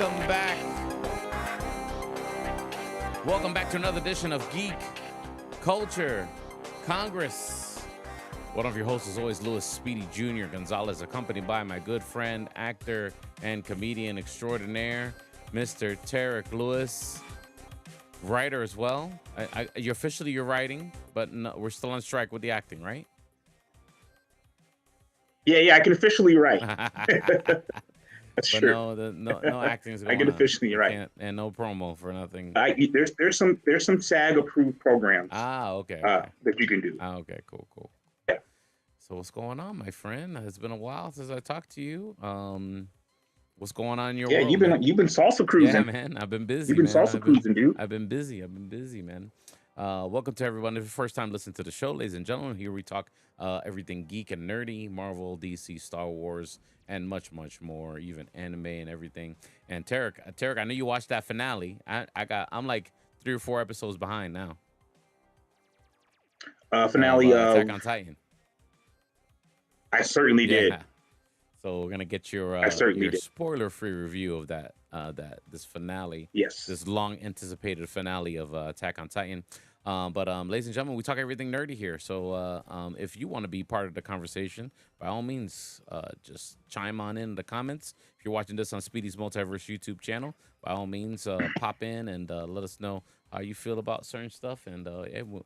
Welcome back. Welcome back to another edition of Geek Culture Congress. One of your hosts is always Louis Speedy Jr. Gonzalez, accompanied by my good friend, actor, and comedian extraordinaire, Mr. Tarek Lewis, writer as well. You're writing, but no, we're still on strike with the acting, right? Yeah, I can officially write. That's But true. no acting is going I can on. officially write. And no promo for nothing. There's some SAG approved programs. Okay. That you can do. Okay, cool. Yeah. So what's going on, my friend? It's been a while since I talked to you. What's going on in your world? You've been salsa cruising. Yeah, man. I've been busy. You've been salsa cruising, dude. I've been busy, man. Welcome to everyone. If it's your first time listening to the show, ladies and gentlemen, here we talk everything geek and nerdy, Marvel, DC, Star Wars, and much more, even anime and everything. And Tarek, I know you watched that finale. I'm like 3 or 4 episodes behind now. Finale of Attack on Titan. I certainly did. So we're gonna get your spoiler-free review of this finale. Yes. This long-anticipated finale of Attack on Titan. But ladies and gentlemen, we talk everything nerdy here. So if you want to be part of the conversation, by all means, just chime on in the comments. If you're watching this on Speedy's Multiverse YouTube channel, by all means, pop in and let us know how you feel about certain stuff, and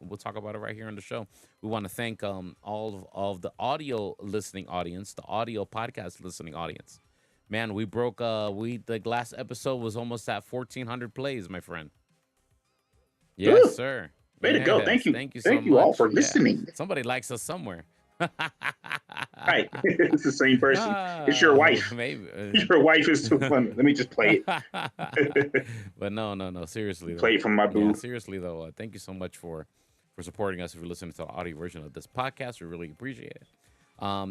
we'll talk about it right here on the show. We want to thank all of the audio listening audience, the audio podcast listening audience. Man, we broke. The last episode was almost at 1,400 plays, my friend. Yes, Ooh, sir. Way to go! Thank you. Thank you Thank all for listening. Somebody likes us somewhere. Right, it's the same person. It's your wife. Maybe your wife is too funny. Let me just play it. But no. Seriously, play it from my booth. Yeah, seriously though, thank you so much for supporting us. If you're listening to the audio version of this podcast, we really appreciate it.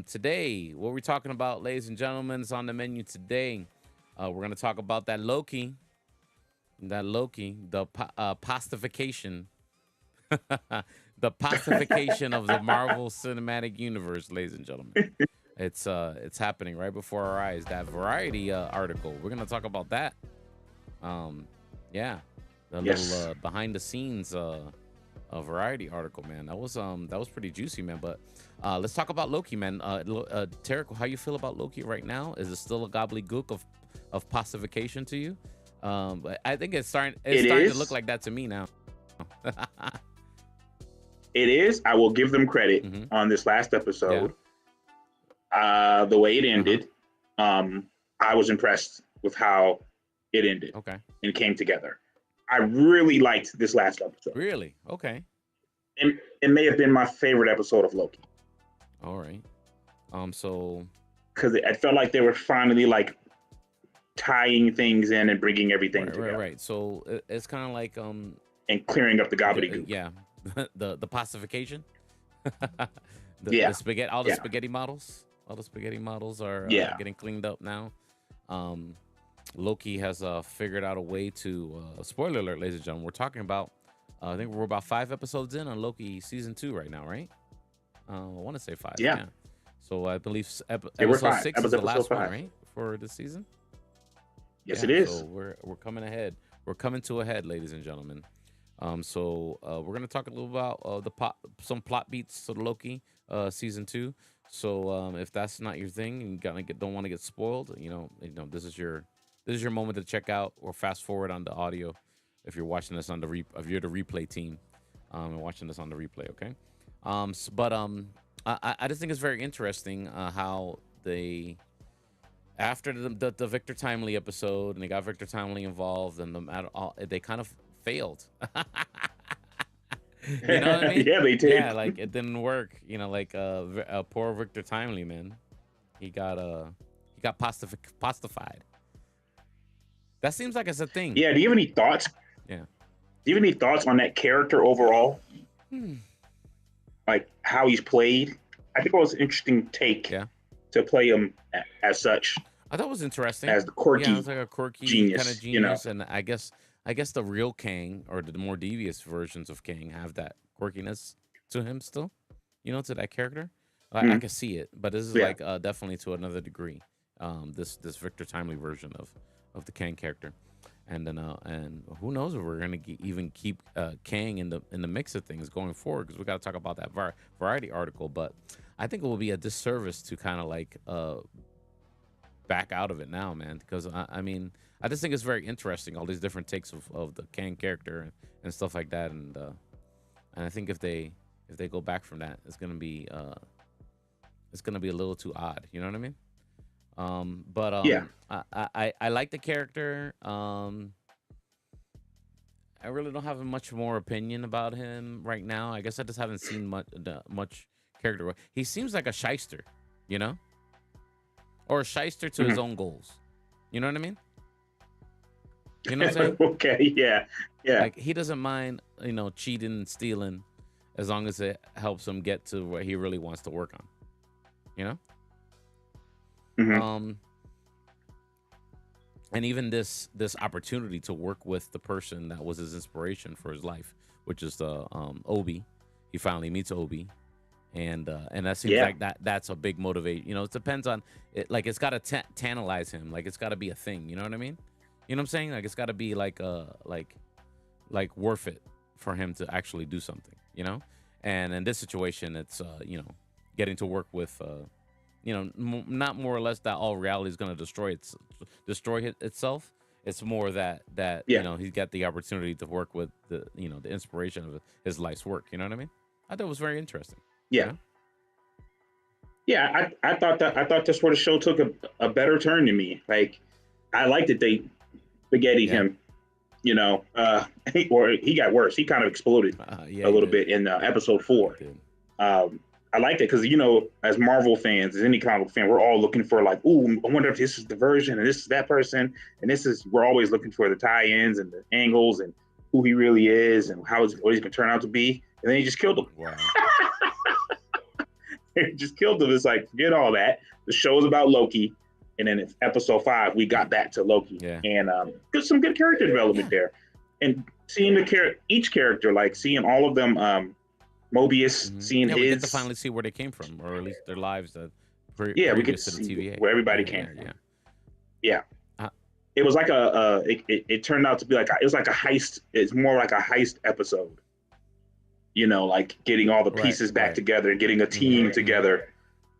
Today, what we're talking about, ladies and gentlemen, is on the menu today. We're gonna talk about that Loki, the pastification. The pacification of the Marvel Cinematic Universe, ladies and gentlemen. It's happening right before our eyes. That Variety article. We're gonna talk about that. Little behind the scenes Variety article, man. That was pretty juicy, man. But let's talk about Loki, man. Tarek, how you feel about Loki right now? Is it still a gobbledygook of pacification to you? But I think it's starting to look like that to me now. It is. I will give them credit on this last episode. Yeah. The way it ended, I was impressed with how it ended. Okay. And came together. I really liked this last episode. Really? Okay. And it may have been my favorite episode of Loki. All right. So. Because I felt like they were finally like tying things in and bringing everything together. Right. So it's kind of like and clearing up the gobbledygook. Yeah. the pacification. The spaghetti, all the spaghetti models. All the spaghetti models are getting cleaned up now. Loki has figured out a way to spoiler alert, ladies and gentlemen. We're talking about I think we're about 5 episodes in on Loki season 2 right now, right? I want to say 5. Yeah. So I believe episode 6 is the last one, right, for this season? Yes, it is. So we're coming ahead. We're coming to a head, ladies and gentlemen. So we're gonna talk a little about some plot beats to the Loki season 2. So if that's not your thing and you don't want to get spoiled, you know, this is your moment to check out or fast forward on the audio if you're watching this on if you're the replay team and watching this on the replay, okay? I just think it's very interesting how they. After the Victor Timely episode, and they got Victor Timely involved, and they kind of failed. You know what I mean? Yeah, they did. Yeah, like it didn't work. You know, like poor Victor Timely, man. He got pastified. That seems like it's a thing. Yeah. Do you have any thoughts? Yeah. Do you have any thoughts on that character overall? Like how he's played? I think it was an interesting take. Yeah. To play him as such. I thought it was interesting. As the quirky, it was like a quirky genius, kind of genius, and I guess the real Kang or the more devious versions of Kang have that quirkiness to him still, to that character. I can see it, but this is like definitely to another degree. This Victor Timely version of the Kang character. And then and who knows if we're gonna even keep Kang in the mix of things going forward, because we got to talk about that Variety article. But I think it will be a disservice to kind of like back out of it now, man, because I mean, I just think it's very interesting, all these different takes of the Kang character and stuff like that. And I think if they go back from that, it's gonna be a little too odd. You know what I mean? But Yeah. I like the character. I really don't have much more opinion about him right now. I guess I just haven't seen much character work. He seems like a shyster, you know, or a shyster to his own goals. You know what I mean? You know what I'm saying? Okay. Yeah. Yeah. Like, he doesn't mind, cheating and stealing, as long as it helps him get to what he really wants to work on. You know? And even this opportunity to work with the person that was his inspiration for his life, which is the Obi. He finally meets Obi, and that seems like that's a big motivate. It depends on it. Like, it's got to tantalize him. Like, it's got to be a thing. You know what I mean? You know what I'm saying? Like, it's got to be like worth it for him to actually do something. And in this situation, it's getting to work with. Not more or less that all reality is going to destroy itself. It's more that he's got the opportunity to work with the inspiration of his life's work. You know what I mean? I thought it was very interesting. Yeah. Yeah, I thought that's where the show took a better turn to me. Like, I liked that they spaghetti him, or he got worse. He kind of exploded a little bit in episode 4. I liked it because, as Marvel fans, as any comic fan, we're all looking for, like, ooh, I wonder if this is the version and this is that person. And we're always looking for the tie-ins and the angles and who he really is and what he's going to turn out to be. And then he just killed him. Wow. He just killed him. It's like, forget all that. The show is about Loki. And then in episode 5, we got back to Loki. Yeah. And some good character development there. And seeing each character, like seeing all of them, Mobius, seeing his. We get to finally see where they came from, or at least their lives. We get to see TVA. Where everybody came from. Yeah. It was like it turned out to be it was like a heist. It's more like a heist episode. Like getting all the pieces back together and getting a team together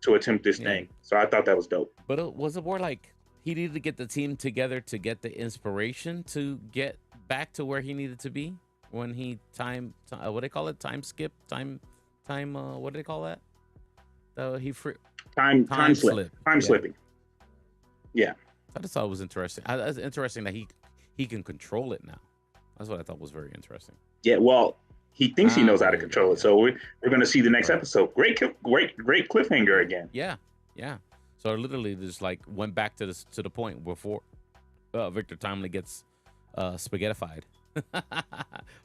to attempt this thing. So I thought that was dope. But was it more like he needed to get the team together to get the inspiration to get back to where he needed to be? When he what do they call it? Time skip? Time, what do they call that? Time slip. Time slipping. Yeah. I just thought it was interesting. It's interesting that he can control it now. That's what I thought was very interesting. Yeah, well, he thinks he knows how to control it. So we're going to see the next episode. Great cliffhanger again. Yeah. So literally just like went back to the point before Victor Timely gets spaghettified.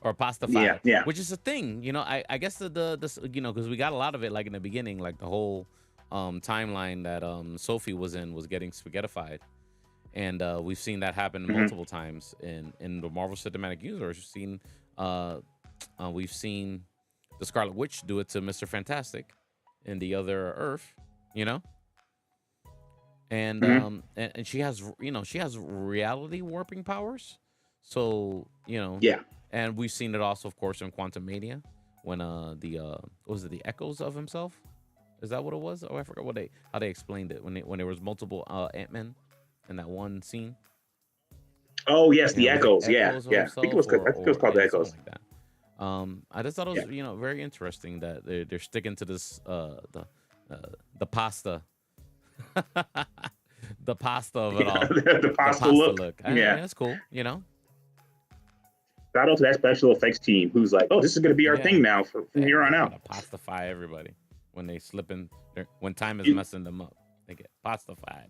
Or pastified, which is a thing, I guess the because we got a lot of it, like in the beginning, like the whole timeline that Sophie was in was getting spaghettified, and we've seen that happen multiple times in the Marvel Cinematic Universe. We've seen the Scarlet Witch do it to Mr. Fantastic in the other Earth, and and she has reality warping powers. So, and we've seen it also, of course, in Quantumania when was it the echoes of himself? Is that what it was? Oh, I forgot how they explained it when there was multiple Ant-Men in that one scene. Oh yes, the echoes. Yeah. I think it was called the echoes. Like that. I just thought it was very interesting that they're sticking to this the pasta. The pasta of it all. The pasta look. That's cool, Shout out to that special effects team who's like, oh, this is going to be our thing now from here on out. Pastify everybody when they slip in, when time is messing them up. They get pastified.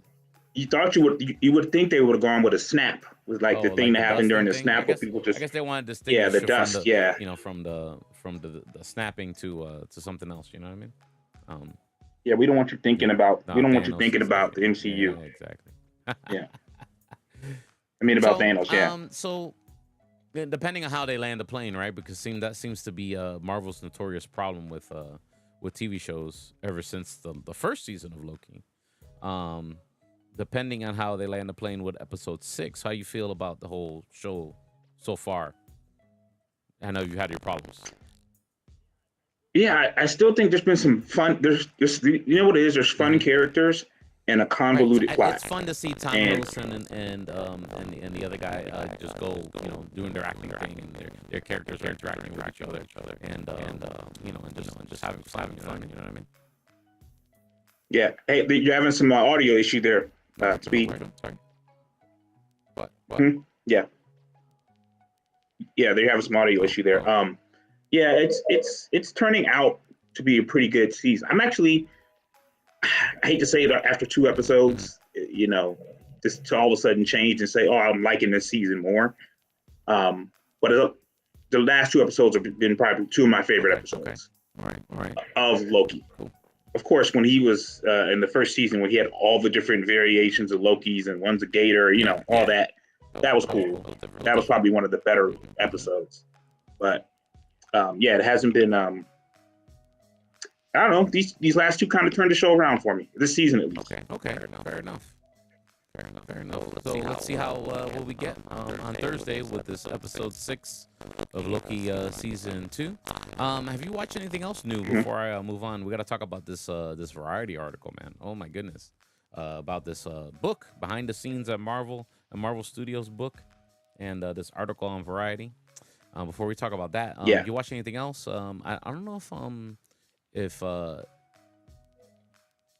You thought you would think they would have gone with a snap, with the thing that happened during the snap, where people just. I guess they wanted to distinguish the dust, from the snapping to something else. You know what I mean? We don't want you thinking about. We don't want you thinking about the MCU. Yeah, exactly. Yeah. I mean about Thanos. Yeah. So, depending on how they land the plane, right? Because that seems to be Marvel's notorious problem with TV shows ever since the first season of Loki. depending on how they land the plane with episode 6, how you feel about the whole show so far? I know you had your problems. Yeah, I still think there's been some fun. There's you know what it is? There's fun characters and a convoluted plot. It's fun to see Tom Hiddleston and the other guy just go, doing their acting thing, and their characters are interacting with each other, and just having fun. You know what I mean? Yeah. Hey, you're having some audio issue there, Speed. Sorry. What? Yeah. Yeah, they're having some audio issue there. Yeah, it's turning out to be a pretty good season. I'm actually, I hate to say it after 2 episodes, just to all of a sudden change and say, oh, I'm liking this season more. But the last 2 episodes have been probably 2 of my favorite episodes. All right. Of Loki. Cool. Of course, when he was in the first season, when he had all the different variations of Lokis and one's a gator, all that. That was cool. That was probably one of the better episodes. But it hasn't been. I don't know. These last 2 kind of turned the show around for me. This season at least. Okay. Fair enough. So let's see how what we get on Thursday with this episode 6 of Loki season 2. Have you watched anything else new before I move on? We got to talk about this Variety article, man. Oh my goodness, about this book behind the scenes at Marvel, a Marvel Studios book, and this article on Variety. Before we talk about that, you watch anything else? I don't know if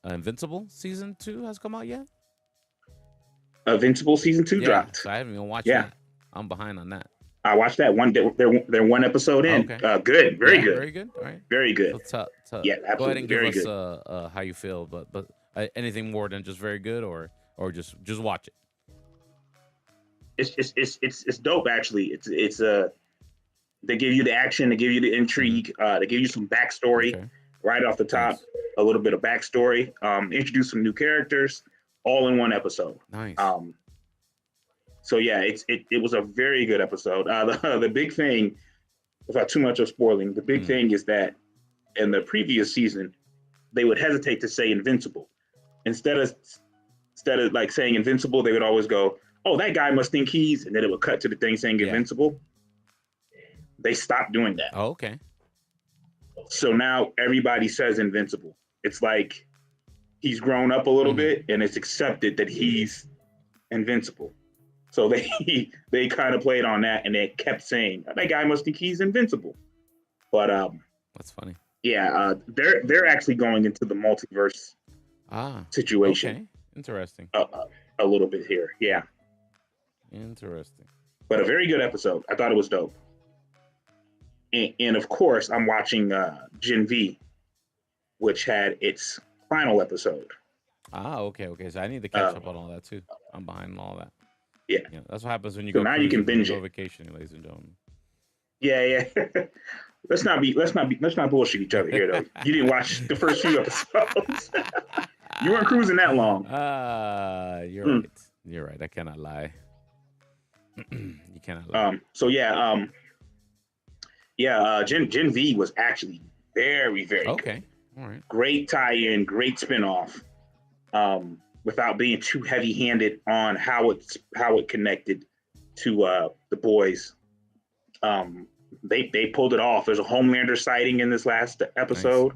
Invincible season 2 has come out yet. Invincible season 2 dropped. So I haven't even watched that. I'm behind on that. I watched that one. They're 1 episode in. Okay. Good, very good, very good. All right, very good. Yeah, absolutely. Go ahead and give very us good. How you feel, but anything more than just very good, or just watch it. It's dope actually. It's they give you the action, they give you the intrigue, they give you some backstory right off the top. Nice. A little bit of backstory. Introduce some new characters. All in 1 episode. Nice. So yeah, it was a very good episode. The big thing, without too much of spoiling, the big thing is that in the previous season, they would hesitate to say Invincible. Instead of like saying Invincible, they would always go, "Oh, that guy must think he's," and then it would cut to the thing saying Invincible. They stopped doing that. Oh, okay. So now everybody says Invincible. It's like he's grown up a little bit, and it's accepted that he's invincible. So they kind of played on that, and they kept saying that guy must think he's invincible. But that's funny. Yeah, they're actually going into the multiverse situation. Okay, interesting. A little bit here, yeah. Interesting. But a very good episode. I thought it was dope. And of course, I'm watching Gen V, which had its final episode. Okay. So I need to catch up on all that too. I'm behind on all that. Yeah. That's what happens when you so go. Now you can binge it. Vacation, ladies and gentlemen. Yeah. let's not bullshit each other here though. You didn't watch the first few episodes. You weren't cruising that long. You're right. You're right. I cannot lie. You cannot lie. So yeah. Gen V was actually very, very okay. Good. All right. Great tie-in, great spinoff, without being too heavy-handed on how it connected to the boys. They pulled it off. There's a Homelander sighting in this last episode.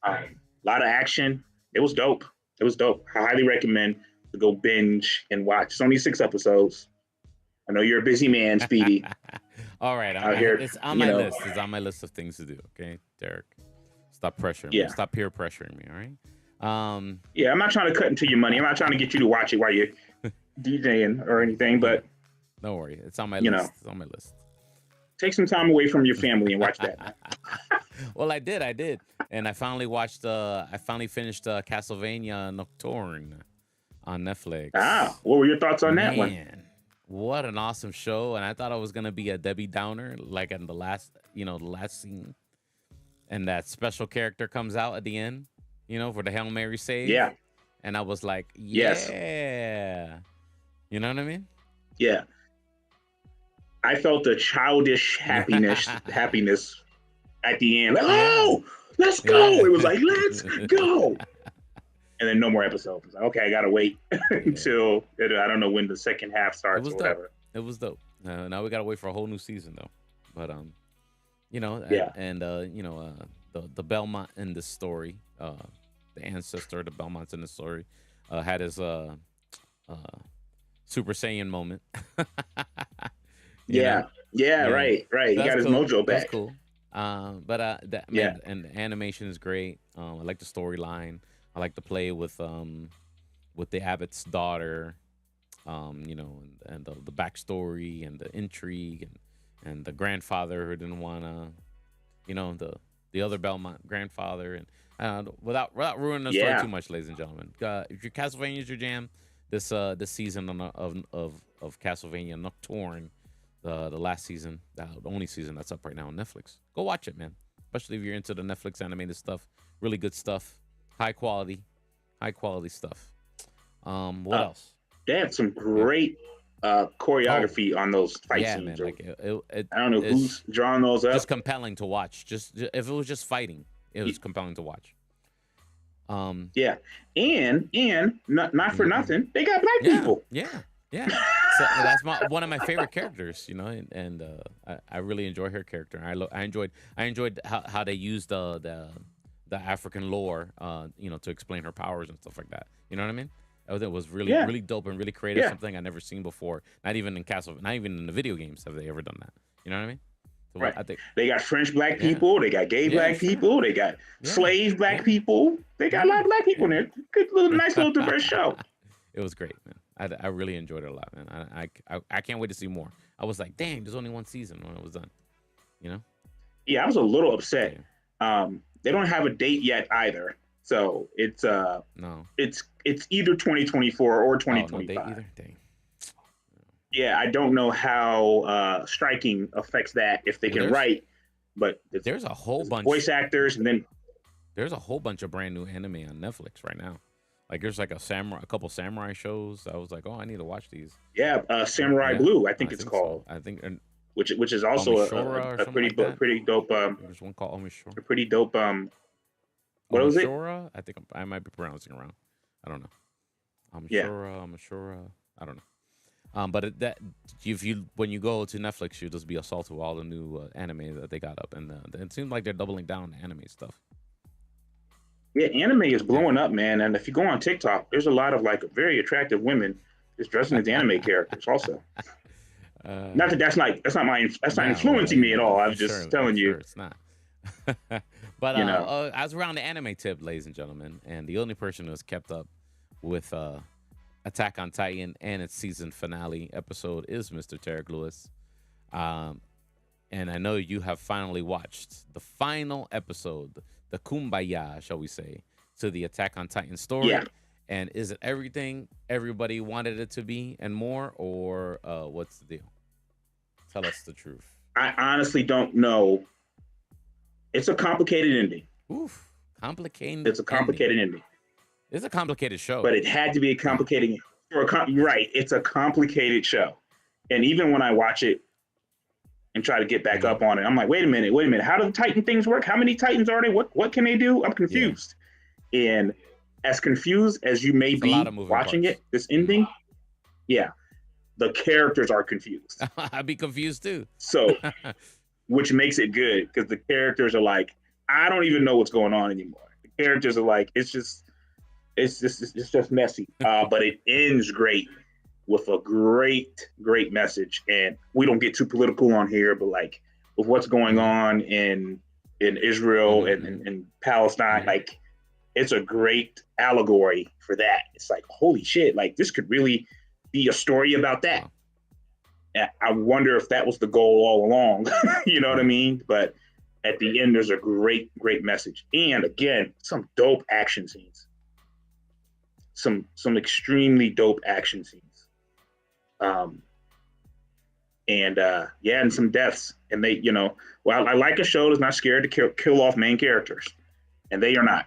Nice. A lot of action. It was dope. I highly recommend to go binge and watch. It's only 6 episodes. I know you're a busy man, Speedy. All right, it's on my list. It's on my list of things to do. Okay, Derek. Stop pressuring me. Stop peer pressuring me, all right? Yeah, I'm not trying to cut into your money. I'm not trying to get you to watch it while you're DJing or anything, but don't worry. It's on my list. It's on my list. Take some time away from your family and watch that. Well, I did. And I finally finished Castlevania Nocturne on Netflix. What were your thoughts on that one? What an awesome show. And I thought I was going to be a Debbie Downer, like in the last scene. And that special character comes out at the end, for the Hail Mary save. Yeah. And I was like, yes. You know what I mean? Yeah. I felt a childish happiness at the end. Like, oh, let's go. It was like, let's go. and then no more episodes. I was like, okay, I gotta wait until I don't know when the second half starts or whatever. It was dope. Now we gotta wait for a whole new season though. But you know, you know, the Belmont in this story, the ancestor of the Belmonts in the story, had his Super Saiyan moment. Yeah, right. He got his mojo back. That's cool. But and the animation is great. I like the storyline. I like to play with the Abbott's daughter, you know, and the backstory and the intrigue and the grandfather who didn't wanna, you know, the other Belmont grandfather, and without ruining the story too much, ladies and gentlemen. If your Castlevania is your jam, this season of Castlevania Nocturne, the last season, the only season that's up right now on Netflix. Go watch it, man. Especially if you're into the Netflix animated stuff. Really good stuff. High quality stuff. What else? They have some great choreography on those fight scenes. Man, like I don't know who's drawing those up. Just compelling to watch. Just if it was just fighting, it was compelling to watch. And not for nothing, they got black people. Yeah. So that's one of my favorite characters, you know, and I really enjoy her character. I enjoyed how they used the African lore, you know, to explain her powers and stuff like that. You know what I mean? It was really dope and really creative. Something I never seen before. Not even in the video games have they ever done that. You know what I mean? So right. I think they got French black people. They got gay black people. They got slave black people. They got a lot of black people in there. Good little, nice little diverse show. It was great, man. I really enjoyed it a lot, man. I can't wait to see more. I was like, dang, there's only one season when it was done. You know? Yeah, I was a little upset. They don't have a date yet either. So it's it's either 2024 or 2025. No date either? Dang. Yeah, I don't know how striking affects that if they can write, but there's a whole bunch voice actors, and then there's a whole bunch of brand new anime on Netflix right now. Like there's like a couple samurai shows. I was like, oh, I need to watch these. Yeah, Samurai Blue, I think it's called. So. I think, which is also a pretty dope. There's one called Omishora. A pretty dope. What was it? I think I might be pronouncing it wrong. I don't know. Omishora. I don't know. But when you go to Netflix, you'll just be assaulted with all the new anime that they got up, and it seems like they're doubling down on anime stuff. Yeah, anime is blowing up, man. And if you go on TikTok, there's a lot of like very attractive women just dressing as anime characters. Also, not that that's not influencing me at all. I was just telling you, it's not. But I was around the anime tip, ladies and gentlemen, and the only person who has kept up with Attack on Titan and its season finale episode is Mr. Tarek Lewis. And I know you have finally watched the final episode, the kumbaya, shall we say, to the Attack on Titan story. Yeah. And is it everything everybody wanted it to be and more, or what's the deal? Tell us the truth. I honestly don't know. It's a complicated ending. Oof, complicated. It's a complicated ending. It's a complicated show. But it had to be a complicated. Right, it's a complicated show. And even when I watch it and try to get back up on it, I'm like, wait a minute. How do the Titan things work? How many Titans are they? What can they do? I'm confused. Yeah. And as confused as you may be watching it, this ending, the characters are confused. I'd be confused too. So, which makes it good because the characters are like, I don't even know what's going on anymore. The characters are like, it's just messy. But it ends great with a great message. And we don't get too political on here, but like with what's going on in Israel and Palestine, like it's a great allegory for that. It's like, holy shit, like this could really be a story about that. And I wonder if that was the goal all along. You know what I mean? But at the end, there's a great message. And again, some dope action scenes. Some extremely dope action scenes. And some deaths. And they, I like a show that's not scared to kill off main characters. And they are not.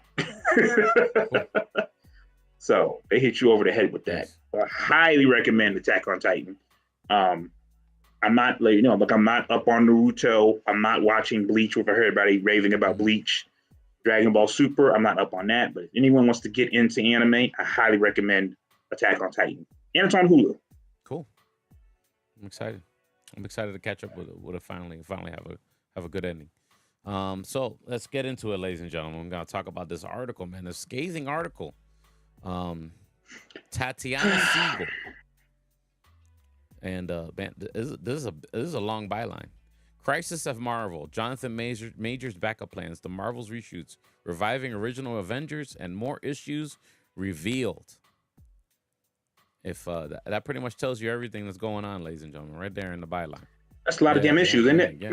So they hit you over the head with that. I highly recommend Attack on Titan. I'm not, I'm not up on Naruto. I'm not watching Bleach with everybody raving about Bleach. Dragon Ball Super, I'm not up on that, but if anyone wants to get into anime, I highly recommend Attack on Titan. And it's on Hulu. Cool. I'm excited. I'm excited to catch up with it finally have a good ending. So let's get into it, ladies and gentlemen. I'm gonna talk about this article, man. This scathing article. Tatiana Siegel. And man, this is a long byline. Crisis of Marvel. Jonathan Majors backup plans. The Marvel's reshoots. Reviving original Avengers and more issues revealed. If that pretty much tells you everything that's going on, ladies and gentlemen, right there in the byline. That's a lot of damn issues, isn't it? Yeah.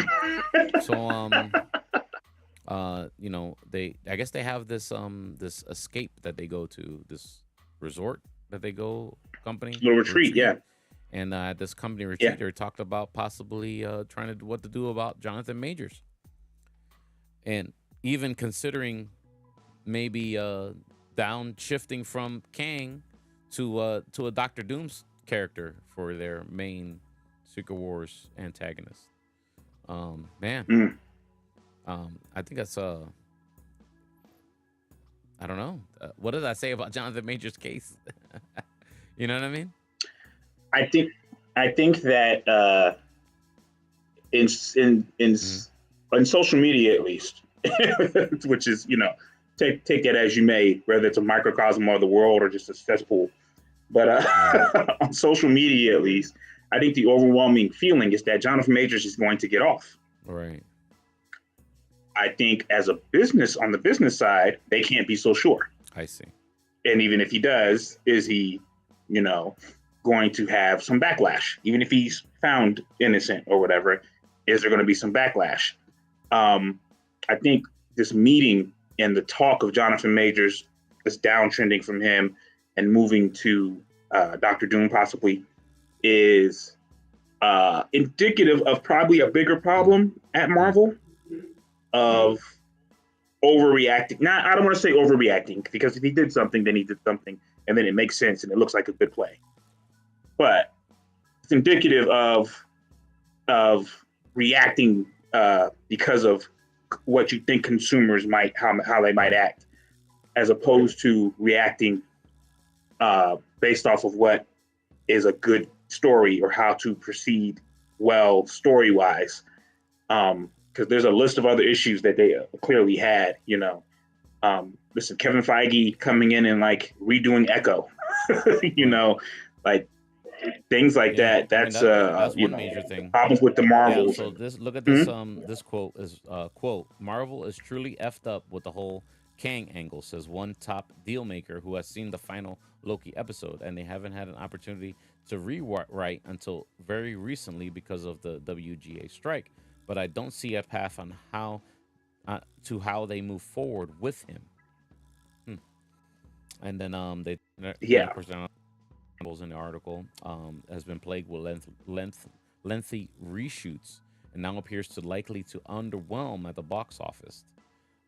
So I guess they have this this escape that they go to, this resort that they go, company little retreat. Yeah. And at this company retreat, they talked about possibly trying to do what to do about Jonathan Majors, and even considering maybe downshifting from Kang to a Doctor Doom's character for their main Secret Wars antagonist. I think that's I don't know. What did I say about Jonathan Majors' case? You know what I mean? I think that in social media, at least, which is, take that as you may, whether it's a microcosm of the world or just a cesspool. But on social media, at least, I think the overwhelming feeling is that Jonathan Majors is going to get off. Right. I think on the business side, they can't be so sure. I see. And even if he does, is he, going to have some backlash? Even if he's found innocent or whatever, is there going to be some backlash? I think this meeting and the talk of Jonathan Majors, this downtrending from him and moving to Dr. Doom possibly, is indicative of probably a bigger problem at Marvel of overreacting. I don't want to say overreacting, because if he did something, then he did something, and then it makes sense and it looks like a good play. But it's indicative of reacting because of what you think consumers might, how they might act, as opposed to reacting based off of what is a good story or how to proceed well story-wise. Because there's a list of other issues that they clearly had, listen, Kevin Feige coming in and like redoing Echo, like things like that. That's one major thing. Problems with the Marvels. Yeah, so look at this. This quote is quote: "Marvel is truly effed up with the whole Kang angle," says one top deal maker who has seen the final Loki episode, and they haven't had an opportunity to rewrite until very recently because of the WGA strike. But I don't see a path on how they move forward with him. And then they in the article has been plagued with lengthy reshoots and now appears to likely to underwhelm at the box office.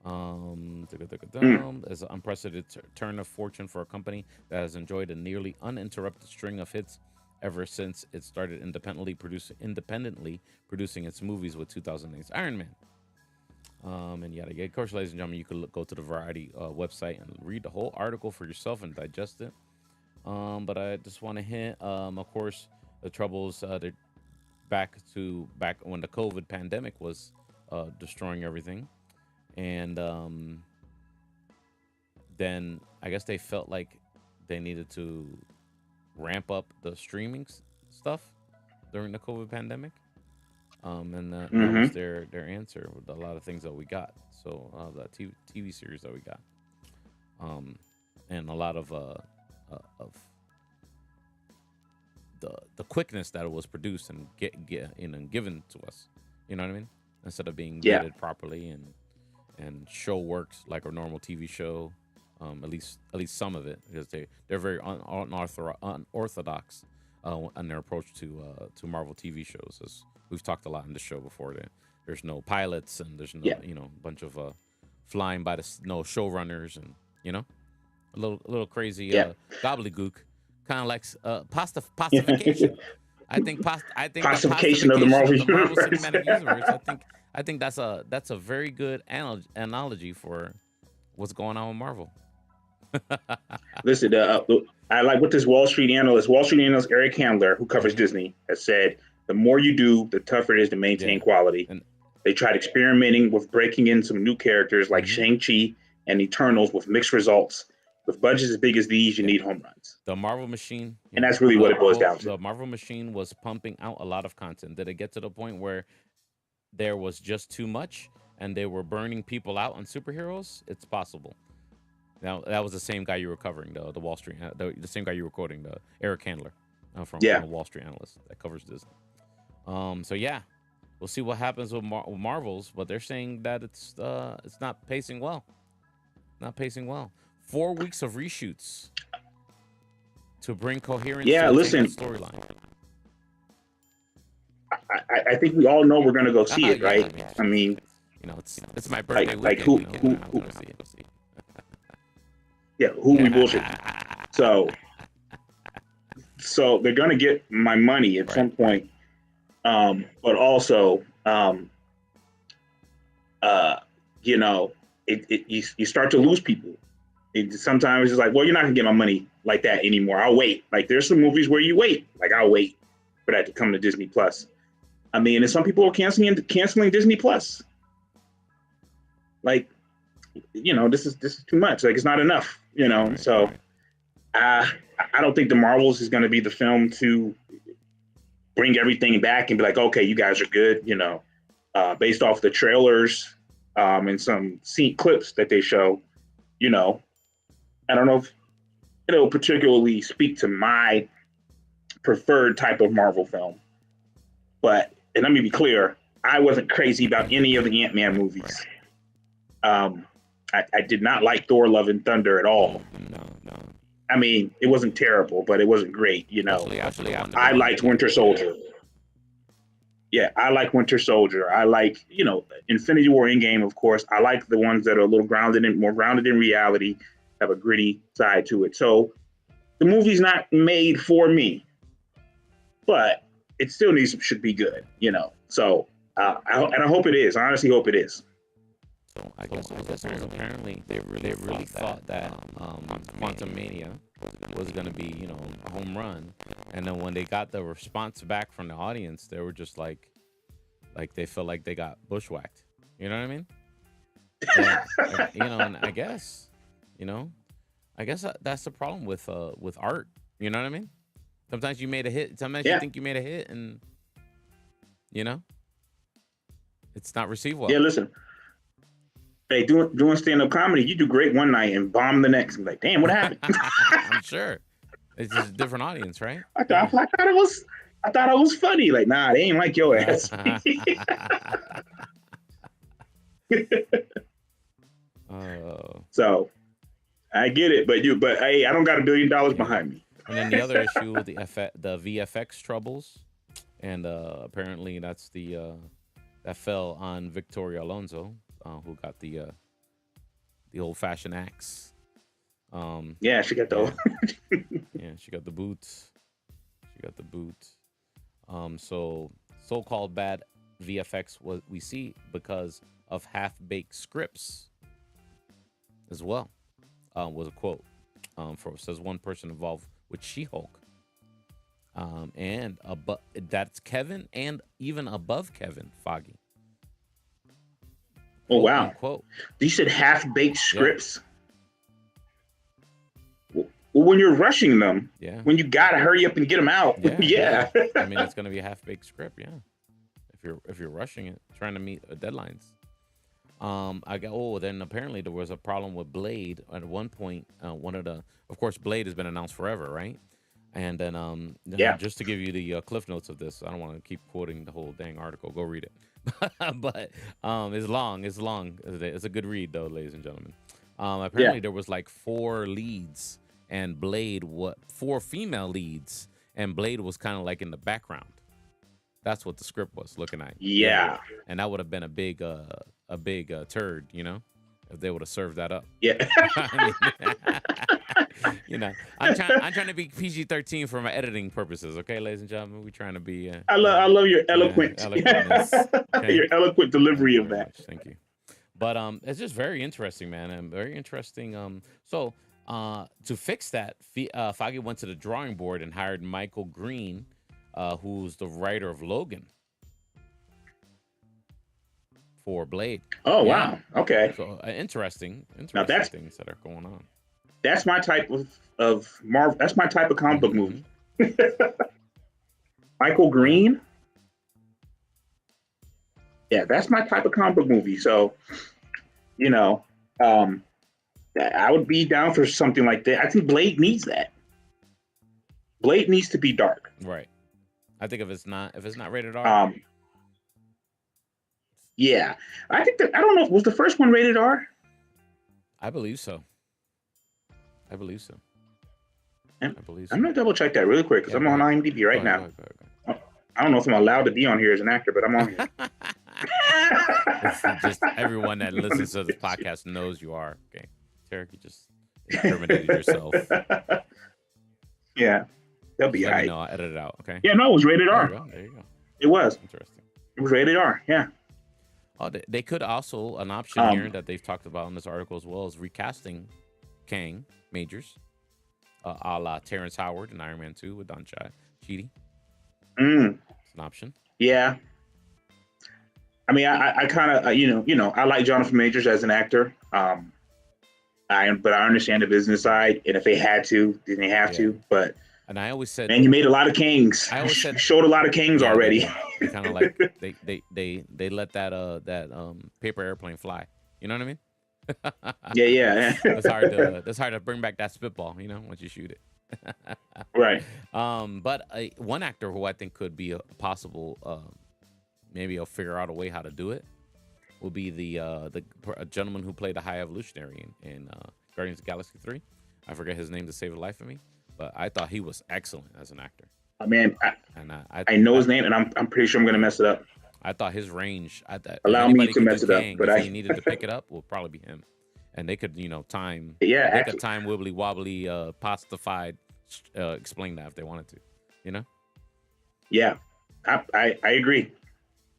As an unprecedented turn of fortune for a company that has enjoyed a nearly uninterrupted string of hits ever since it started independently producing its movies with 2008's Iron Man. And yada yada. Of course, ladies and gentlemen, you can go to the Variety website and read the whole article for yourself and digest it. But I just want to hint, of course, the troubles they're back when the COVID pandemic was destroying everything. And then I guess they felt like they needed to ramp up the streaming stuff during the COVID pandemic. And that was their answer with a lot of things that we got. So the TV series that we got, and a lot of the quickness that it was produced and given to us. You know what I mean? Instead of being vetted properly and show works like a normal TV show. At least some of it, because they're very unorthodox in their approach to Marvel TV shows. As we've talked a lot in the show before, there's no pilots and there's no bunch of flying by the showrunners and a little crazy gobbledygook, kind of like pacification. I think pacification of the Marvel Cinematic Universe. I think that's a very good analogy for what's going on with Marvel. Listen, I like what this Wall Street analyst Eric Handler, who covers Disney, has said. The more you do, the tougher it is to maintain quality. And they tried experimenting with breaking in some new characters like Shang-Chi and Eternals with mixed results. With budgets as big as these, you need home runs. The Marvel machine. And that's really what it boils down to. The Marvel machine was pumping out a lot of content. Did it get to the point where there was just too much and they were burning people out on superheroes? It's possible. Now, that was the same guy you were covering, the Wall Street, the same guy you were quoting, the Eric Handler from the Wall Street analyst that covers Disney. So yeah, we'll see what happens with Marvels, but they're saying that it's not pacing well. Not pacing well. 4 weeks of reshoots to bring coherence to the storyline. I think we all know we're gonna go see it, right? I mean, it's my birthday weekend. Who yeah, who we bullshit. So they're gonna get my money at some point. But also, you start to lose people. Sometimes it's like, well, you're not gonna get my money like that anymore. I'll wait. Like there's some movies where you wait. Like I'll wait for that to come to Disney Plus. I mean, and some people are canceling Disney Plus. Like, this is too much. Like it's not enough. So I don't think the Marvels is going to be the film to bring everything back and be like, okay, you guys are good. Based off the trailers and some scene clips that they show. I don't know if it'll particularly speak to my preferred type of Marvel film. But, and let me be clear, I wasn't crazy about any of the Ant-Man movies. I did not like Thor: Love and Thunder at all. No. I mean, it wasn't terrible, but it wasn't great, Actually, I liked Winter Soldier. Yeah, I like Winter Soldier. I like, Infinity War Endgame, of course. I like the ones that are a little more grounded in reality, have a gritty side to it. So the movie's not made for me, but it still should be good, So I hope it is. I honestly hope it is. So I guess apparently they really thought that Quantumania was going to be, a home run. And then when they got the response back from the audience, they were just like they felt like they got bushwhacked. You know what I mean? And, and I guess that's the problem with art. You know what I mean? Sometimes you made a hit. Sometimes you think you made a hit and, it's not received well. Yeah, listen. Hey, doing stand-up comedy, you do great one night and bomb the next. I'm like, damn, what happened? I'm sure. It's just a different audience, right? I thought it was funny. Like, nah, they ain't like your ass. So I get it, but hey, I don't got $1 billion behind me. And then the other issue, the VFX troubles, and apparently that's that fell on Victoria Alonso, who got the old-fashioned axe. Yeah, she got the she got the boots. So-called bad VFX what we see because of half-baked scripts as well. Was a quote says one person involved with She-Hulk. And that's Kevin and even above Kevin Feige. Oh, wow. Unquote. You said half-baked scripts? Yeah. Well, when you're rushing them, when you got to hurry up and get them out, yeah. I mean, it's going to be a half-baked script, if you're rushing it, trying to meet deadlines. Then apparently there was a problem with Blade at one point. Of course, Blade has been announced forever, right? And then, just to give you the cliff notes of this, I don't want to keep quoting the whole dang article. Go read it. But it's long. It's a good read, though, ladies and gentlemen. Apparently, there was like 4 leads, and Blade 4 female leads, and Blade was kind of like in the background. That's what the script was looking at. Yeah. And that would have been a big turd, if they would have served that up. Yeah. I'm trying to be PG-13 for my editing purposes. Okay, ladies and gentlemen, we're trying to be. I love your eloquent, your eloquent delivery of that. Thank you. But it's just very interesting, man, and very interesting. So to fix that, Feige went to the drawing board and hired Michael Green, who's the writer of Logan for Blade. Oh wow, okay. So interesting Now things that are going on. That's my type of Marvel. That's my type of comic book movie. Michael Green. Yeah, that's my type of comic book movie. So, I would be down for something like that. I think Blade needs that. Blade needs to be dark. Right. I think if it's not rated R. Yeah, I think that, I don't know. Was the first one rated R? I believe so. I believe so. I'm gonna double check that really quick because I'm on IMDb right now. Go ahead. I don't know if I'm allowed to be on here as an actor, but I'm on here. Just everyone that listens to this podcast knows you are. Okay, Tarek, you just incriminated yourself. Yeah, that'll be all right. I'll edit it out. Okay. Yeah, no, it was rated R. There you go. It was. Interesting. It was rated R. Yeah. Oh, they could also, an option here that they've talked about in this article as well, is recasting Kang Majors, a la Terrence Howard in Iron Man 2 with Don Cheadle. It's an option. Yeah. I mean, I kind of, I like Jonathan Majors as an actor. But I understand the business side, and if they had to, then they have to. But and I always said, man, you made a lot of Kings. I always said, showed a lot of Kings already. They kind of like they let that paper airplane fly. You know what I mean? Yeah. That's hard to bring back that spitball. Once you shoot it. Right. But one actor who I think could be a possible, maybe he'll figure out a way how to do it, will be the gentleman who played the High Evolutionary in Guardians of the Galaxy 3. I forget his name to save the life of me, but I thought he was excellent as an actor. Man, I know his name, and I'm pretty sure I'm going to mess it up. I thought his range. Allow me to mess it up, but if he needed to pick it up, will probably be him. And they could, time. Yeah, they could time wibbly wobbly, pacified, explain that if they wanted to. Yeah, I agree.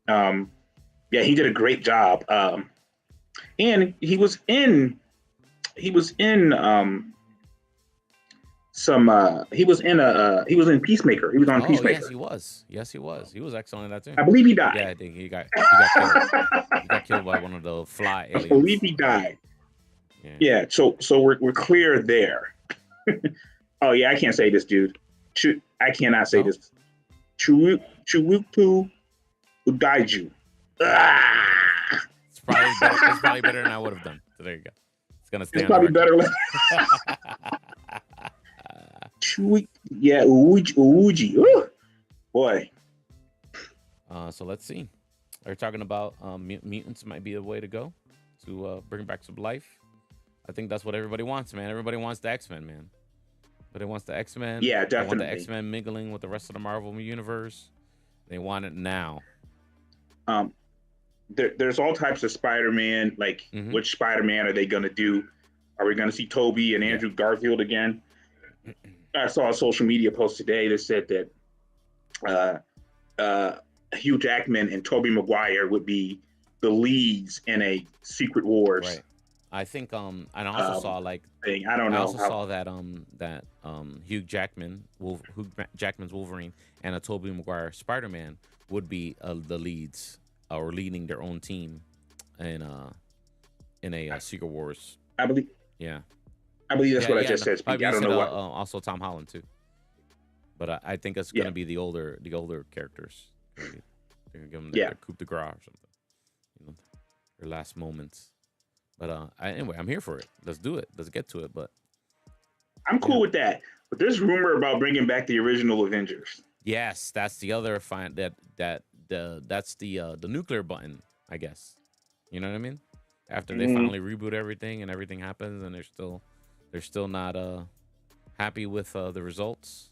Yeah, he did a great job. And he was in Peacemaker. He was on Peacemaker. Yes, he was. He was excellent in that too. I believe he died. Yeah, I think he got killed. He got killed by one of the fly aliens. I believe he died. Yeah. So we're clear there. Oh yeah, I can't say this, dude. I cannot say this. Chuwutu Udaiju. It's probably better than I would have done. So there you go. It's gonna stay. It's probably better. Uji. Ooh, boy. So let's see. They're talking about mutants might be a way to go to bring back some life. I think that's what everybody wants, man. Everybody wants the X-Men, man. But it wants the X-Men. Yeah, definitely. They want the X-Men mingling with the rest of the Marvel universe. They want it now. There's all types of Spider-Man. Like, which Spider-Man are they going to do? Are we going to see Tobey and Andrew Garfield again? I saw a social media post today that said that Hugh Jackman and Tobey Maguire would be the leads in a Secret Wars. Right. I think and I also saw thing. I don't know. I also saw that Hugh Jackman's Wolverine and a Tobey Maguire Spider-Man would be the leads or leading their own team in a Secret Wars. I believe. Yeah. I believe that's what I just said. I don't know what. Also Tom Holland too. But I think it's going to be the older characters. They're going to give them their coup de grace or something. Their last moments. But anyway, I'm here for it. Let's do it. Let's get to it. But I'm cool with that. But there's rumor about bringing back the original Avengers. Yes, that's the other that's the nuclear button, I guess. You know what I mean? After they finally reboot everything and everything happens, and they're still not happy with the results.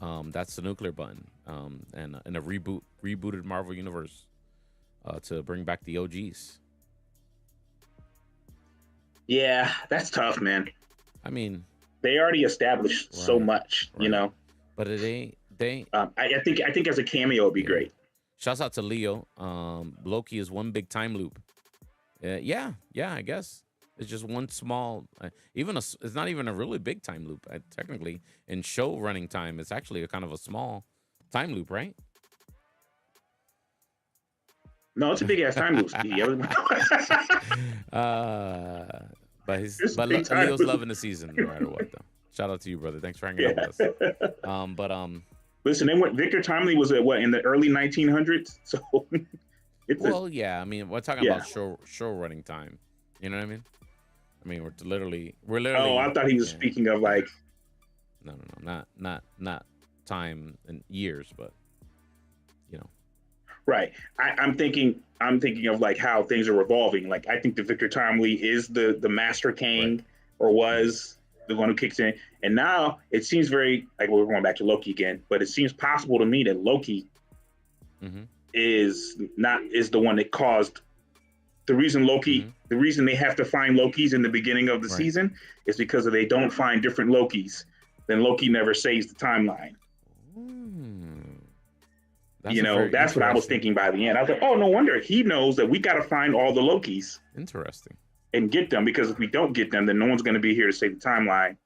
That's the nuclear button. And in a rebooted Marvel universe to bring back the OGs. Yeah, that's tough, man. I mean, they already established so much, you know. But I think as a cameo, it'd be great. Shouts out to Leo. Loki is one big time loop. Yeah, I guess it's just one small, it's not even a really big time loop. Technically, in show running time, it's actually a kind of a small time loop, right? No, it's a big ass time loop. But Leo's loving the season no matter what, though. Shout out to you, brother. Thanks for hanging out with us. Listen, Victor Timely was in the early 1900s, so yeah. I mean, we're talking about show running time. You know what I mean? I mean, we're literally. Oh, I thought he was speaking of like. No, not time and years, but you know. Right. I'm thinking of like how things are revolving. Like I think that Victor Timely is the Master King, or was the one who kicks in, and now it seems very like we're going back to Loki again. But it seems possible to me that Loki is the one that caused the reason Loki. The reason they have to find Lokis in the beginning of the season is because if they don't find different Lokis, then Loki never saves the timeline. That's what I was thinking by the end. I was like, oh, no wonder he knows that we got to find all the Lokis. Interesting. And get them, because if we don't get them, then no one's going to be here to save the timeline.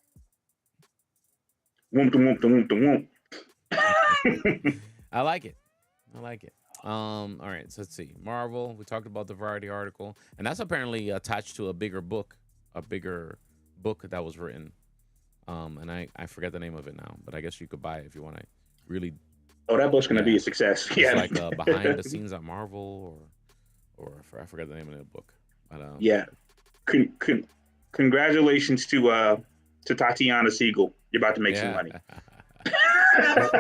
I like it. All right, so let's see. Marvel, we talked about the Variety article, and that's apparently attached to a bigger book that was written. And I forget the name of it now, but I guess you could buy it if you want to really. Oh, that book's gonna be a success. It's like behind the scenes at Marvel, or I forget the name of the book. But congratulations to Tatiana Siegel. You're about to make some money.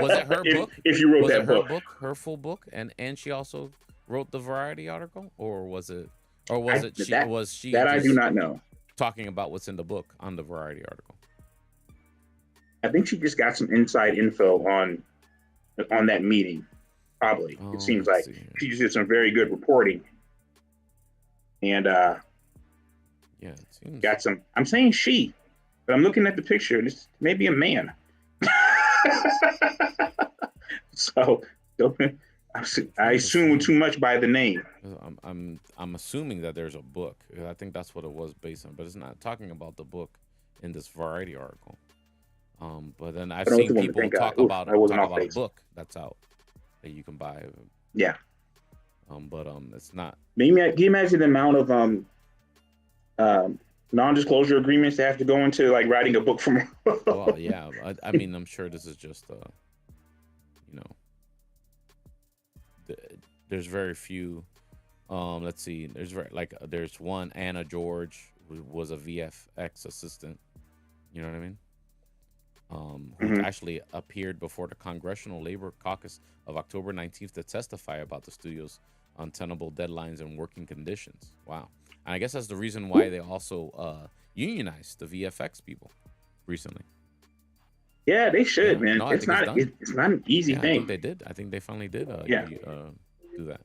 Was it her book? If you wrote that book, her full book, and she also wrote the Variety article, or was it she? That I do not know. Talking about what's in the book on the Variety article. I think she just got some inside info on that meeting. Probably. It seems like she just did some very good reporting. And it seems got some. I'm saying she, but I'm looking at the picture. This may be a man. So I assume too much by the name. I'm assuming that there's a book. I think that's what it was based on, but it's not talking about the book in this Variety article. But then I've seen people talk about a book that's out that you can buy. Yeah. But it's not. Can you imagine the amount of non-disclosure agreements they have to go into, like writing a book from? Well, yeah. I mean, I'm sure this is just there's very few. Let's see. There's one, Anna George, who was a VFX assistant. You know what I mean? Who actually appeared before the Congressional Labor Caucus of October 19th to testify about the studio's untenable deadlines and working conditions. Wow. And I guess that's the reason why they also unionized the VFX people recently. Yeah, they should, man. It's not an easy thing. I think they did. I think they finally did do that.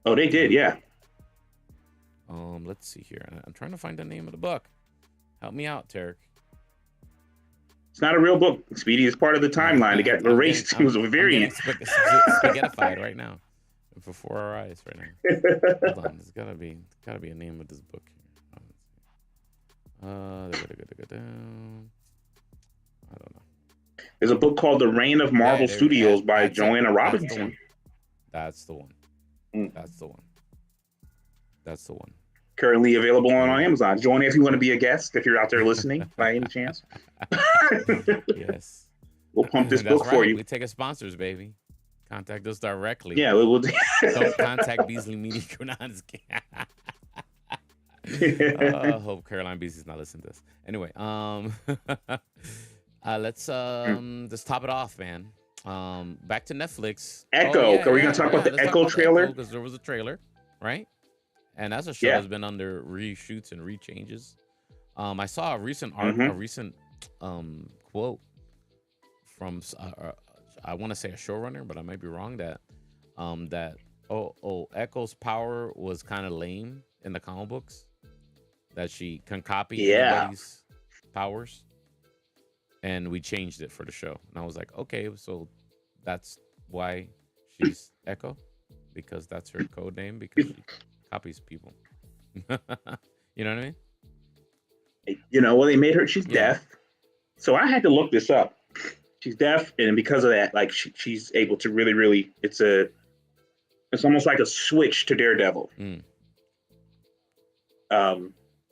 Oh, they did, yeah. Let's see here. I'm trying to find the name of the book. Help me out, Tarek. It's not a real book. Speedy is part of the timeline. It got erased. It was a variant. Spaghettified right now, before our eyes right now. Hold on, there's gotta be a name of this book here. I don't know. There's a book called The Reign of Marvel Studios by Joanna Robinson. That's the one. That's the one. Currently available on Amazon. Join if you want to be a guest, if you're out there listening by any chance. Yes. We'll pump this book for you. We take a sponsors, baby. Contact us directly. Yeah, we'll Don't contact Beasley Media. I hope Caroline Beasley's not listening to this. Anyway, let's just top it off, man. Back to Netflix. Echo. Are we gonna talk about the Echo trailer? Because there was a trailer, right? And that's a show that's been under reshoots and rechanges. I saw a recent quote from I want to say a showrunner, but I might be wrong. That Echo's power was kind of lame in the comic books. That she can copy anybody's powers, and we changed it for the show. And I was like, okay, so that's why she's Echo, because that's her code name, because she copies people. You know what I mean? Well, they made her. She's deaf, so I had to look this up. She's deaf, and because of that, like she's able to really, really. It's almost like a switch to Daredevil.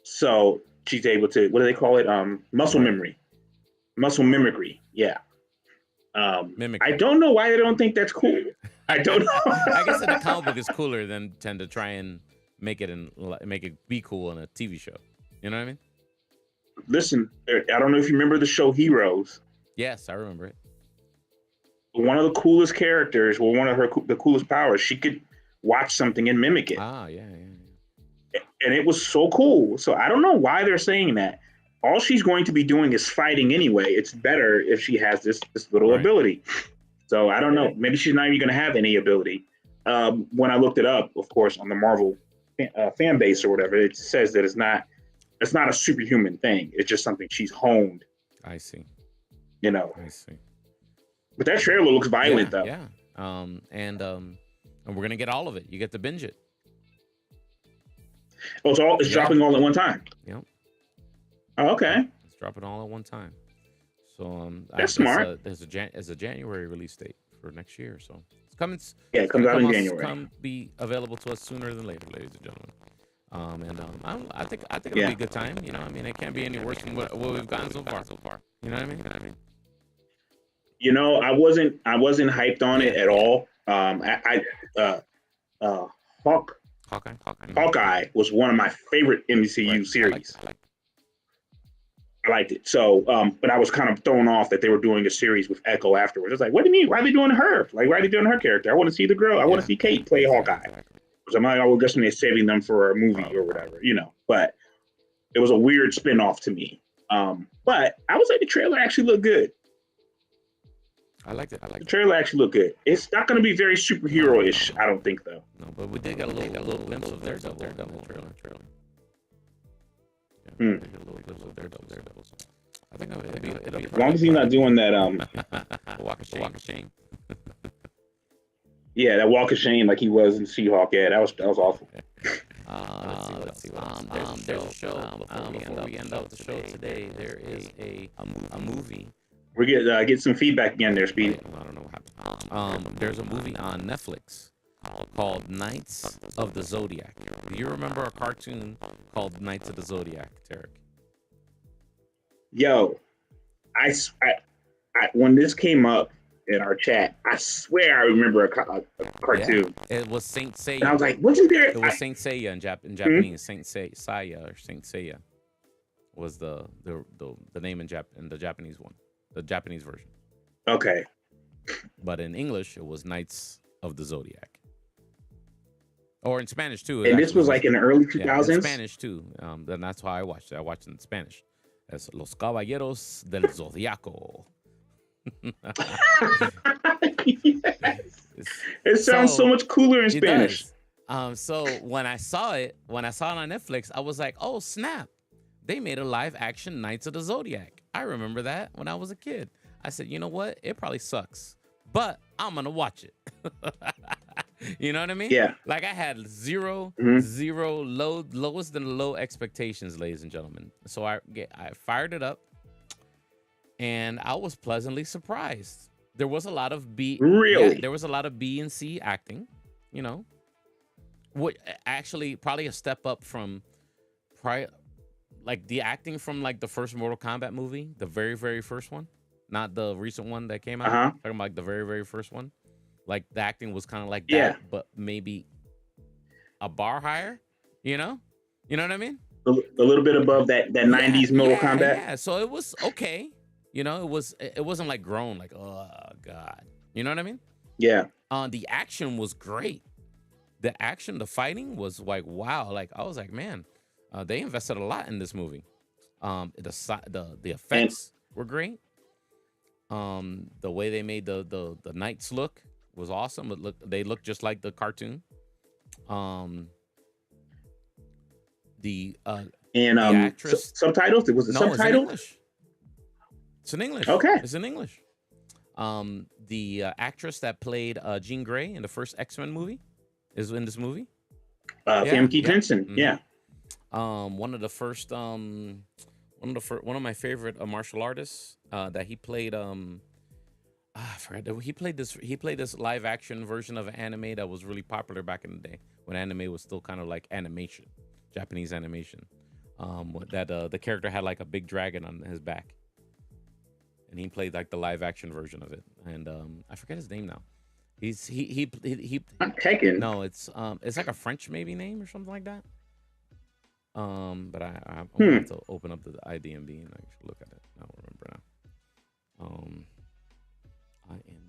So she's able to. What do they call it? Muscle memory, muscle mimicry. Yeah. I don't know why they don't think that's cool. I don't know. I guess in the comic book is cooler than tend to try and make it be cool in a TV show. You know what I mean? Listen, I don't know if you remember the show Heroes. Yes, I remember it. One of the coolest characters, well, one of the coolest powers, she could watch something and mimic it. Ah, yeah. And it was so cool. So I don't know why they're saying that. All she's going to be doing is fighting anyway. It's better if she has this little ability. So I don't know. Maybe she's not even going to have any ability. When I looked it up, of course, on the Marvel fan base or whatever, it says that it's not a superhuman thing. It's just something she's honed. I see. I see. But that trailer looks violent, though. Yeah. And we're gonna get all of it. You get to binge it. Oh, it's dropping all at one time. Yep. Oh, okay. It's dropping all at one time. So that's smart. There's a January release date for next year. So it's coming. Yeah, it comes out in January. Come be available to us sooner than later, ladies and gentlemen. I think it'll be a good time. I mean, it can't be any worse than what we've gotten so far. You know what I mean? I wasn't hyped on it at all. Hawkeye was one of my favorite MCU series. I liked it. So, but I was kind of thrown off that they were doing a series with Echo afterwards. I was like, what do you mean? Why are they doing her? Like, why are they doing her character? I want to see the girl. I want to see Kate play Hawkeye. So I'm like, I guess they're saving them for a movie or whatever, But it was a weird spinoff to me. But I would say the trailer actually looked good. I liked it. The trailer actually looked good. It's not going to be very superhero-ish, I don't think, though. No, but we did get a little glimpse of Daredevil trailer. Yeah, a little glimpse of Daredevil. I think it'll be as long as he's not doing that walk of shame. Yeah, that walk of shame like he was in She-Hulk. Yeah, that was awful. Let's see. There's a show. Before we end up the show today, there is a movie. We get some feedback again there, Speedy. I don't know what happened. There's a movie on Netflix called Knights of the Zodiac. Do you remember a cartoon called Knights of the Zodiac, Tarek? Yo, I when this came up in our chat, I swear I remember a cartoon. Yeah, it was Saint Seiya. And I was like, wasn't there? It was Saint Seiya in Japanese. Saint Seiya or Saint Seiya was the name in the Japanese one. The Japanese version. Okay. But in English, it was Knights of the Zodiac. Or in Spanish, too. And this was like in the early 2000s? Yeah, in Spanish, too. Then that's how I watched it. I watched it in Spanish. As Los Caballeros del Zodiaco. Yes. It sounds so much cooler in Spanish. So when I saw it on Netflix, I was like, oh, snap. They made a live action Knights of the Zodiac. I remember that when I was a kid. I said, you know what? It probably sucks, but I'm going to watch it. You know what I mean? Yeah. Like I had zero, lowest than low expectations, ladies and gentlemen. So I fired it up and I was pleasantly surprised. There was a lot of there was a lot of B and C acting, what actually probably a step up from like the acting from like the first Mortal Kombat movie, the very, very first one, not the recent one that came out. Talking about like the very, very first one. Like the acting was kind of like that, but maybe a bar higher, you know what I mean? A little bit above that 90s Mortal Kombat. Yeah, so it was okay. It wasn't like grown, like, oh God. You know what I mean? Yeah. The action was great. The fighting was like, wow. Like I was like, man, they invested a lot in this movie. The effects were great. The way they made the knights look was awesome. They look just like the cartoon. The actress subtitles. Was it subtitles? It's in English. Okay, it's in English. The actress that played Jean Grey in the first X-Men movie is in this movie. Famke Jensen. Mm-hmm. Yeah. One of the first one of my favorite martial artists that he played I forgot. He played this live action version of an anime that was really popular back in the day when anime was still kind of like animation, Japanese animation. That the character had like a big dragon on his back, and he played like the live action version of it. And I forget his name now. He Not Tekken. No, it's like a French maybe name or something like that. But I'm gonna have to open up the IMDb and actually look at it. I don't remember now. IMDb.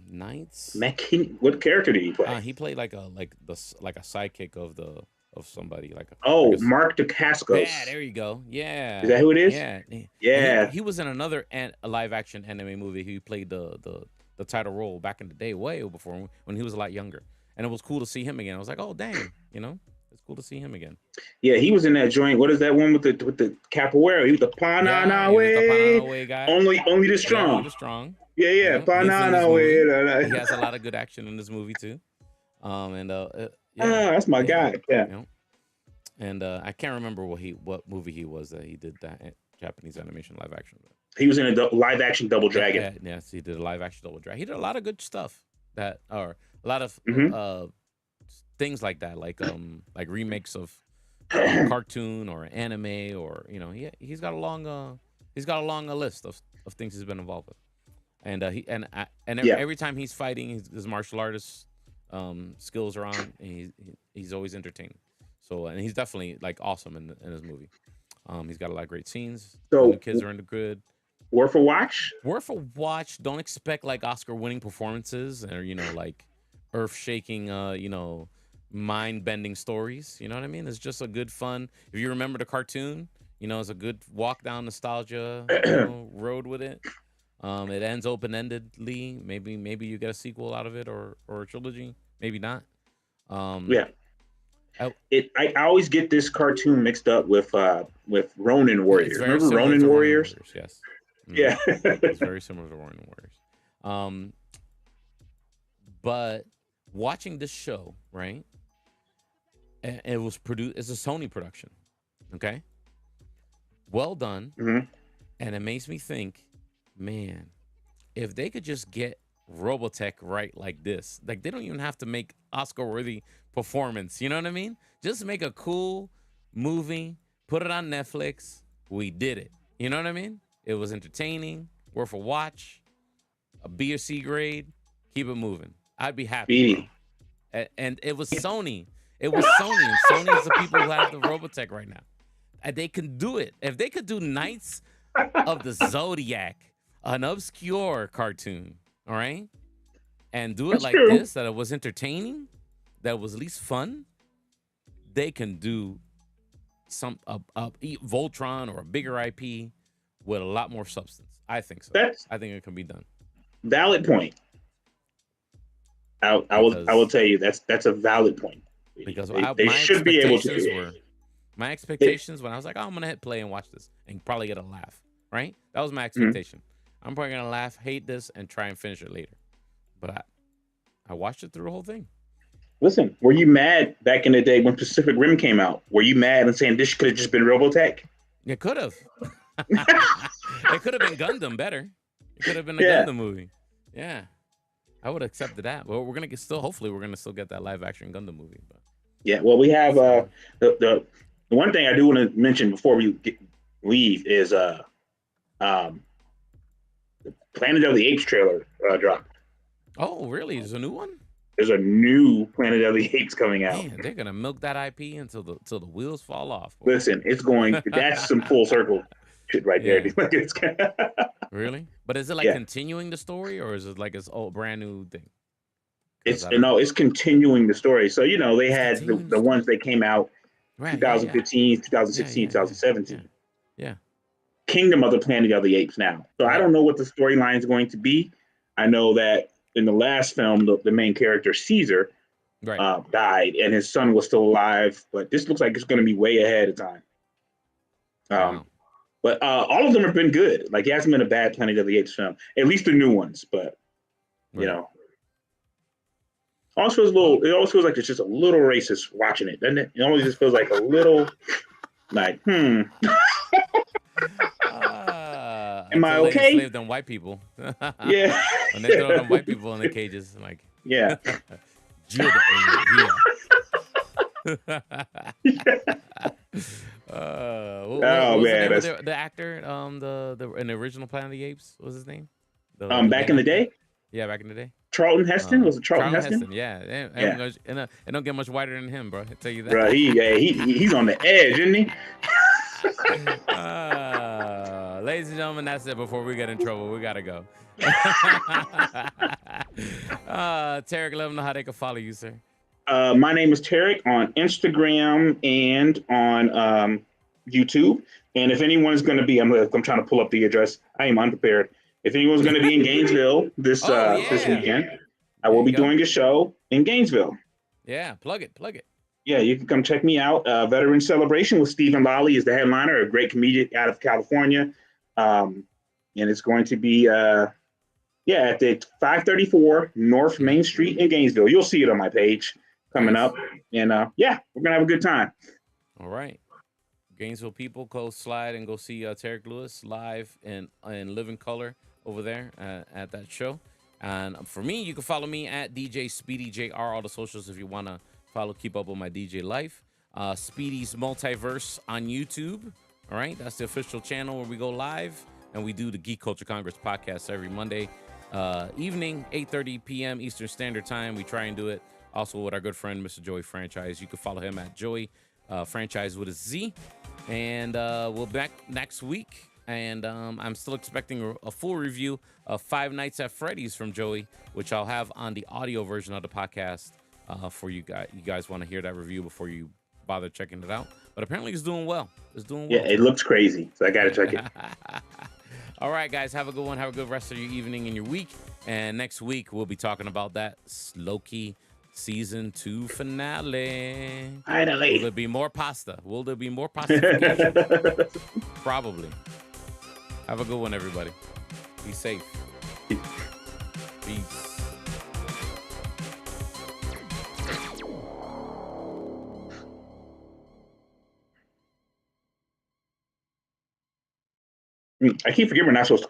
Knights. What character did he play? He played like a sidekick of somebody like Mark Dacascos. Yeah, there you go. Yeah, is that who it is? Yeah. He was in another a live action anime movie. He played the title role back in the day, way before when he was a lot younger, and it was cool to see him again. I was like, oh dang, it's cool to see him again. Yeah, he was in that joint. What is that one with the capoeira? He was the Pananawe guy. Only the strong. Only the strong. Yeah. Pananawe. He has a lot of good action in this movie too. That's my guy. Yeah. And I can't remember what movie he was that he did that Japanese animation live action. He was in a live action Double Dragon. Yes, he did a live action Double Dragon. He did a lot of good stuff a lot of things like that, like remakes of cartoon or anime, or he's got a long list of things he's been involved with, and every time he's fighting, his martial artist skills are on, and he's always entertaining. So, and he's definitely like awesome in his movie. He's got a lot of great scenes. So the kids are into good. Worth a watch. Don't expect like Oscar-winning performances or like earth-shaking, mind-bending stories. You know what I mean? It's just a good fun. If you remember the cartoon, it's a good walk down nostalgia road with it. It ends open-endedly. Maybe you get a sequel out of it or a trilogy. Maybe not. I always get this cartoon mixed up with Ronin Warriors. Remember Ronin Warriors? Yes. Yeah. It's very similar to Ronin Warriors. But watching this show, right? And it was produced. It's a Sony production. Okay. Well done. Mm-hmm. And it makes me think, man, if they could just get Robotech right like this, like they don't even have to make Oscar-worthy performance. You know what I mean? Just make a cool movie, put it on Netflix. We did it. You know what I mean? It was entertaining, worth a watch, a B or C grade. Keep it moving. I'd be happy. And it was Sony. It was Sony, and Sony is the people who have the Robotech right now. And they can do it. If they could do Knights of the Zodiac, an obscure cartoon, all right, and do it this, that it was entertaining, that was at least fun, they can do some Voltron or a bigger IP with a lot more substance. I think so. I think it can be done. Valid point. I will tell you that's a valid point. Because they should be able to do it. My expectations when I was like, I'm gonna hit play and watch this and probably get a laugh. Right? That was my expectation. Mm-hmm. I'm probably gonna laugh, hate this, and try and finish it later. But I watched it through the whole thing. Listen, were you mad back in the day when Pacific Rim came out? Were you mad and saying this could have just been Robotech? It could have. It could have been Gundam better. It could have been a Gundam movie. Yeah. I would have accepted that. Well, we're gonna hopefully we're gonna still get that live action Gundam movie. But yeah, well, we have the one thing I do want to mention before we leave is the Planet of the Apes trailer dropped. Oh, really? There's a new one? There's a new Planet of the Apes coming out. Man, they're gonna milk that IP until the wheels fall off. Listen, it's going. That's some full circle shit right there. Really? But is it like continuing the story, or is it like it's brand new thing? It's continuing the story. So they had the ones that came out 2015, 2016, 2017. Yeah. Kingdom of the Planet of the Apes now. So I don't know what the storyline is going to be. I know that in the last film, the main character Caesar died, and his son was still alive. But this looks like it's going to be way ahead of time. But all of them have been good. Like, it hasn't been a bad Planet of the Apes film, at least the new ones. But You know, also feels a little. It always feels like it's just a little racist watching it, doesn't it? It always just feels like a little, like, Am I okay? They enslaved them white people. Yeah. When they throw them white people in the cages, like, yeah. What was the name of the actor? In the original Planet of the Apes, what was his name? Back in the day. Yeah, back in the day. Charlton Heston, was it Charlton Heston? Yeah. It don't get much whiter than him, bro. I tell you that. Bro, he's on the edge, isn't he? Ladies and gentlemen, that's it. Before we get in trouble, we gotta go. Tarek, let them know how they can follow you, sir. My name is Tarek on Instagram and on YouTube. And if anyone's going to be, I'm trying to pull up the address. I am unprepared. If anyone's going to be in Gainesville this weekend, I will be doing a show in Gainesville. Yeah, plug it. Yeah, you can come check me out. Veteran Celebration with Stephen Lally is the headliner, a great comedian out of California. And it's going to be at the 534 North Main Street in Gainesville. You'll see it on my page coming up. And we're going to have a good time. All right. Gainesville people, go slide and go see Tarek Lewis live in living color over there at that show. And for me, you can follow me at DJ Speedy JR, all the socials if you want to keep up with my DJ life. Speedy's Multiverse on YouTube. All right. That's the official channel where we go live and we do the Geek Culture Congress podcast every Monday evening, 8:30 p.m. Eastern Standard Time. We try and do it also with our good friend, Mr. Joey Franchise. You can follow him at Joey Franchise with a Z. And we'll be back next week. And I'm still expecting a full review of Five Nights at Freddy's from Joey, which I'll have on the audio version of the podcast for you guys. You guys want to hear that review before you bother checking it out. But apparently it's doing well. Yeah, it looks crazy. So I got to check it. All right, guys. Have a good one. Have a good rest of your evening and your week. And next week, we'll be talking about that LOKI Season 2 finale. Finally. Will there be more pasta? Pastification? Probably. Have a good one, everybody. Be safe. Peace. I keep forgetting we're not supposed to cut.